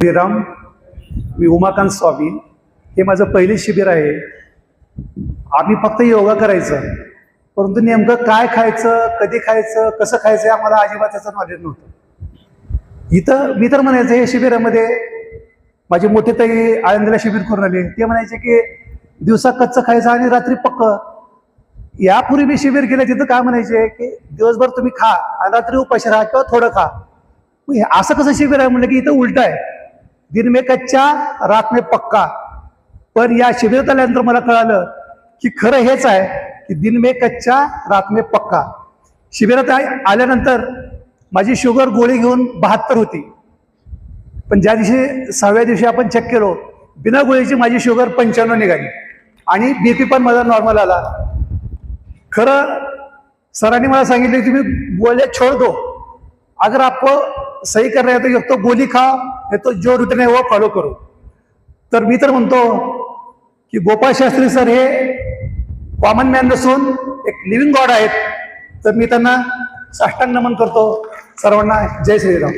श्रीराम, मी उमाकांत स्वामी. हे माझं पहिलं शिबिर आहे. आम्ही फक्त योगा करायचं, परंतु नेमकं काय खायचं, कधी खायचं, कसं खायचं आम्हाला अजिबात त्याचं नॉलेज नव्हतं. इथं मी तर म्हणायचं हे शिबिरामध्ये माझी मोठी ताई आळंदीला शिबिर करून आले, ते म्हणायचे की दिवसा कच्चं खायचं आणि रात्री पक्क. यापूर्वी मी शिबिर केलं तिथं काय म्हणायचे की दिवसभर तुम्ही खा आणि रात्री उपाशी राहा किंवा थोडं खा. असं कसं शिबिर आहे म्हणलं की इथं उलट आहे, दिन में कच्चा रात में पक्का. पण या शिबिरात आल्यानंतर मला कळालं की खरं हेच आहे की दिन में कच्चा रात में पक्का. शिबिरात आल्यानंतर माझी शुगर गोळी घेऊन 72 होती, पण ज्या दिवशी 6व्या दिवशी आपण चेक केलो बिना गोळीची माझी शुगर 95 निघाली आणि बीपी पण माझा नॉर्मल आला. खरं सरांनी मला सांगितलं की तुम्ही गोळ्या छोड़ दो, अगर आपको सही करना है तो एक तो गोली खाओ, नहीं तो जो रूटीन है वो फॉलो करो. तर मी तर म्हणतो की गोपाळ शास्त्री सर हे कॉमन मॅन नसून एक लिव्हिंग गॉड आहेत. तर मी त्यांना साष्टांग नमन करतो. सर्वांना जय श्रीराम.